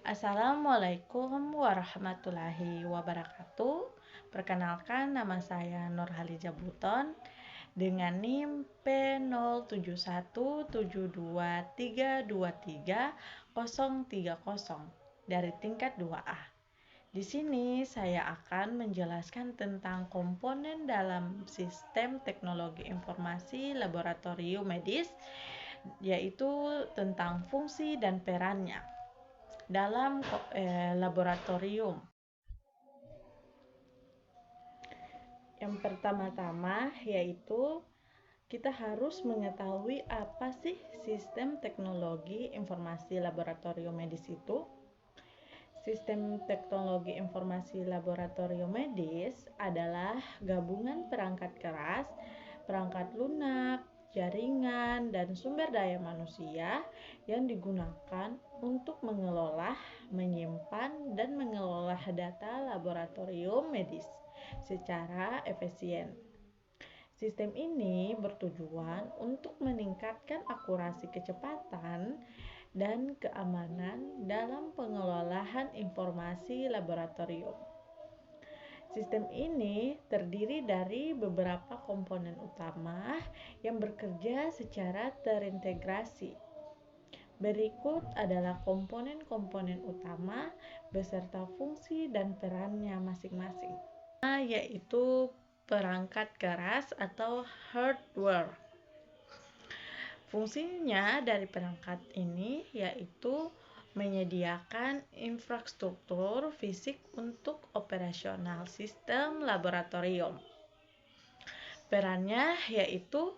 Assalamualaikum warahmatullahi wabarakatuh. Perkenalkan, nama saya Nurhaliza Buton dengan NIM P071723233030 dari tingkat 2A. Di sini saya akan menjelaskan tentang komponen dalam sistem teknologi informasi laboratorium medis, yaitu tentang fungsi dan perannya dalam laboratorium. Yang pertama-tama yaitu kita harus mengetahui apa sih sistem teknologi informasi laboratorium medis itu. Sistem teknologi informasi laboratorium medis adalah gabungan perangkat keras, perangkat lunak, jaringan, dan sumber daya manusia yang digunakan untuk mengelola, menyimpan, dan mengelola data laboratorium medis secara efisien. Sistem ini bertujuan untuk meningkatkan akurasi kecepatan dan keamanan dalam pengelolaan informasi laboratorium. Sistem ini terdiri dari beberapa komponen utama yang bekerja secara terintegrasi. Berikut adalah komponen-komponen utama beserta fungsi dan perannya masing-masing, yaitu perangkat keras atau hardware. Fungsinya dari perangkat ini yaitu menyediakan infrastruktur fisik untuk operasional sistem laboratorium. Perannya yaitu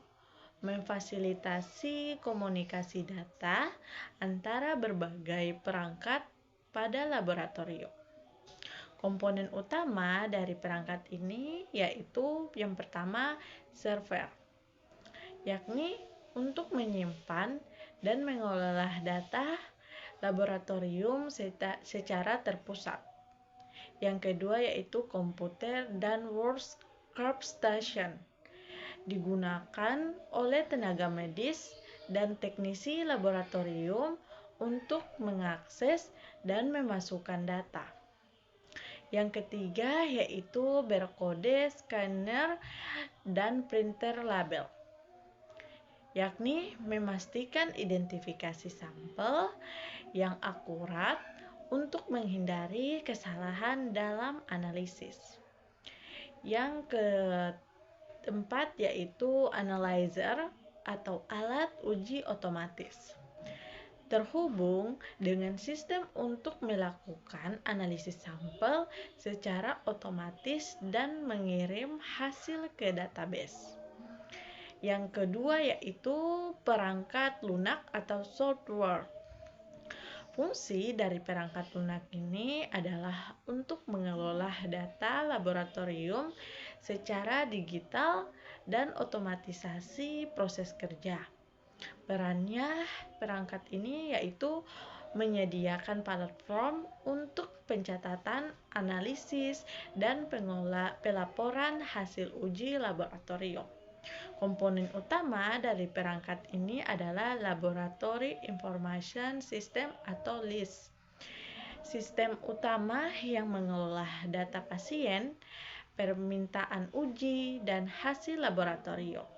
memfasilitasi komunikasi data antara berbagai perangkat pada laboratorium. Komponen utama dari perangkat ini yaitu yang pertama server, yakni untuk menyimpan dan mengelola data laboratorium secara terpusat. Yang kedua yaitu komputer dan workstation, digunakan oleh tenaga medis dan teknisi laboratorium untuk mengakses dan memasukkan data. Yang ketiga yaitu barcode, scanner, dan printer label, yakni memastikan identifikasi sampel yang akurat untuk menghindari kesalahan dalam analisis. Yang keempat yaitu analyzer atau alat uji otomatis, terhubung dengan sistem untuk melakukan analisis sampel secara otomatis dan mengirim hasil ke database. Yang kedua yaitu perangkat lunak atau software. Fungsi dari perangkat lunak ini adalah untuk mengelola data laboratorium secara digital dan otomatisasi proses kerja. Perannya perangkat ini yaitu menyediakan platform untuk pencatatan, analisis, dan pelaporan hasil uji laboratorium. Komponen utama dari perangkat ini adalah Laboratory Information System atau LIS. Sistem utama yang mengelola data pasien, permintaan uji, dan hasil laboratorium.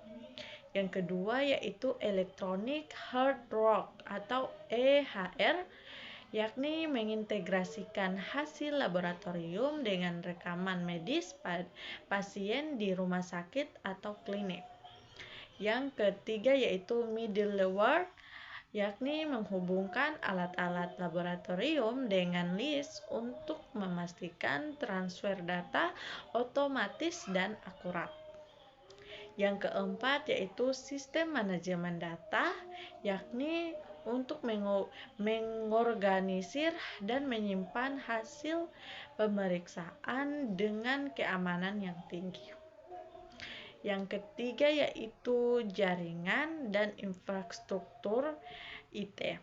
Yang kedua yaitu Electronic Health Record atau EHR, yakni mengintegrasikan hasil laboratorium dengan rekaman medis pasien di rumah sakit atau klinik. Yang ketiga yaitu middleware, yakni menghubungkan alat-alat laboratorium dengan LIS untuk memastikan transfer data otomatis dan akurat. Yang keempat yaitu sistem manajemen data, yakni untuk mengorganisir dan menyimpan hasil pemeriksaan dengan keamanan yang tinggi. Yang ketiga yaitu jaringan dan infrastruktur IT.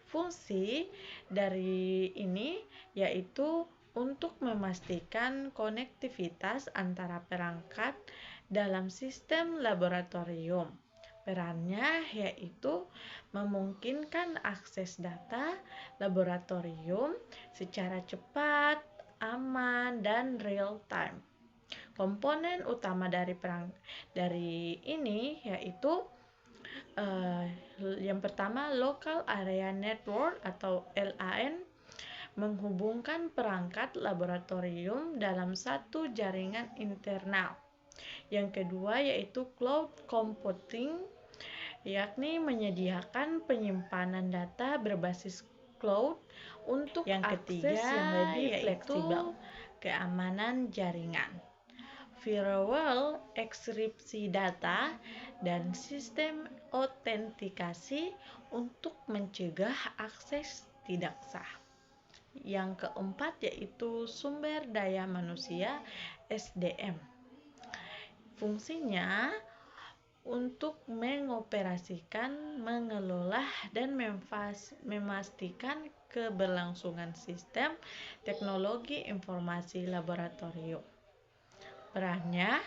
Fungsi dari ini yaitu untuk memastikan konektivitas antara perangkat dalam sistem laboratorium. Perannya yaitu memungkinkan akses data laboratorium secara cepat, aman, dan real time. Komponen utama dari ini yaitu yang pertama, Local Area Network atau LAN, menghubungkan perangkat laboratorium dalam satu jaringan internal. Yang kedua yaitu cloud computing, yakni menyediakan penyimpanan data berbasis cloud untuk akses yang lebih fleksibel, keamanan jaringan, firewall, enkripsi data, dan sistem autentikasi untuk mencegah akses tidak sah. Yang keempat yaitu sumber daya manusia SDM. Fungsinya untuk mengoperasikan, mengelola, dan memastikan keberlangsungan sistem teknologi informasi laboratorium. Perannya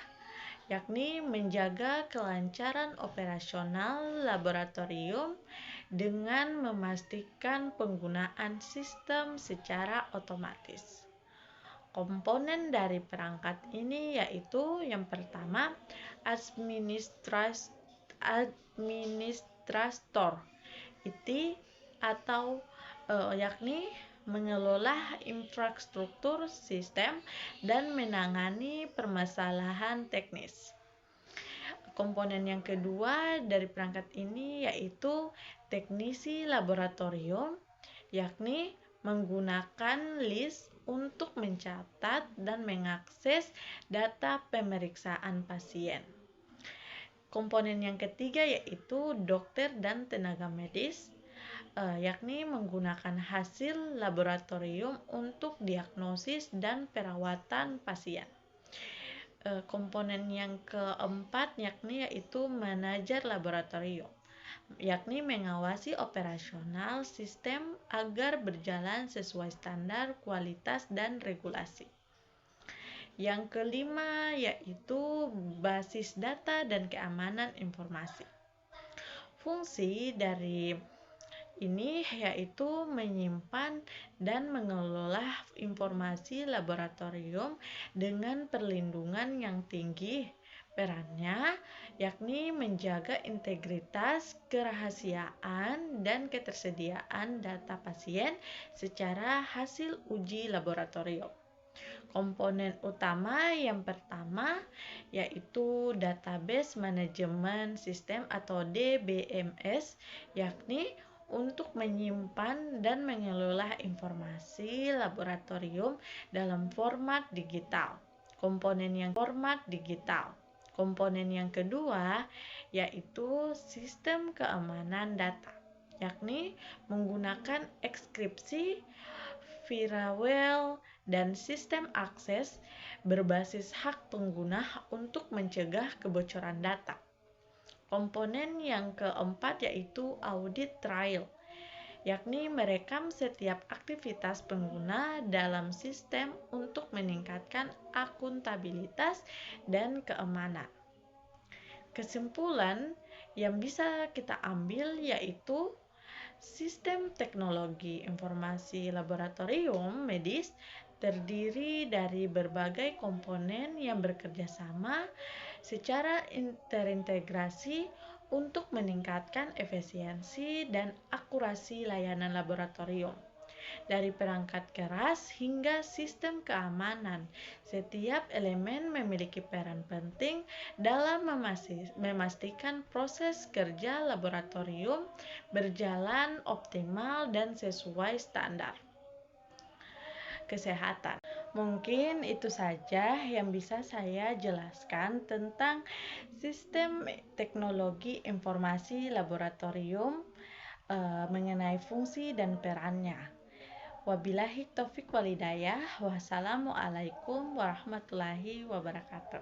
yakni menjaga kelancaran operasional laboratorium dengan memastikan penggunaan sistem secara otomatis. Komponen dari perangkat ini yaitu yang pertama administrator IT atau yakni mengelola infrastruktur sistem dan menangani permasalahan teknis. Komponen yang kedua dari perangkat ini yaitu teknisi laboratorium, yakni menggunakan list untuk mencatat dan mengakses data pemeriksaan pasien. Komponen yang ketiga yaitu dokter dan tenaga medis, yakni menggunakan hasil laboratorium untuk diagnosis dan perawatan pasien. Komponen yang keempat yakni yaitu manajer laboratorium, yakni mengawasi operasional sistem agar berjalan sesuai standar kualitas dan regulasi. Yang kelima yaitu basis data dan keamanan informasi. Fungsi dari ini yaitu menyimpan dan mengelola informasi laboratorium dengan perlindungan yang tinggi. Perannya yakni menjaga integritas, kerahasiaan, dan ketersediaan data pasien secara hasil uji laboratorium. Komponen utama yang pertama yaitu database manajemen sistem atau DBMS, yakni untuk menyimpan dan mengelola informasi laboratorium dalam format digital. Komponen yang kedua yaitu sistem keamanan data, yakni menggunakan enkripsi, firewall, dan sistem akses berbasis hak pengguna untuk mencegah kebocoran data. Komponen yang keempat yaitu audit trail, yakni merekam setiap aktivitas pengguna dalam sistem untuk meningkatkan akuntabilitas dan keamanan. Kesimpulan yang bisa kita ambil yaitu sistem teknologi informasi laboratorium medis terdiri dari berbagai komponen yang bekerja sama secara terintegrasi untuk meningkatkan efisiensi dan akurasi layanan laboratorium. Dari perangkat keras hingga sistem keamanan, setiap elemen memiliki peran penting dalam memastikan proses kerja laboratorium berjalan optimal dan sesuai standar kesehatan. Mungkin itu saja yang bisa saya jelaskan tentang sistem teknologi informasi laboratorium mengenai fungsi dan perannya. Wabillahi taufik walhidayah. Wassalamualaikum warahmatullahi wabarakatuh.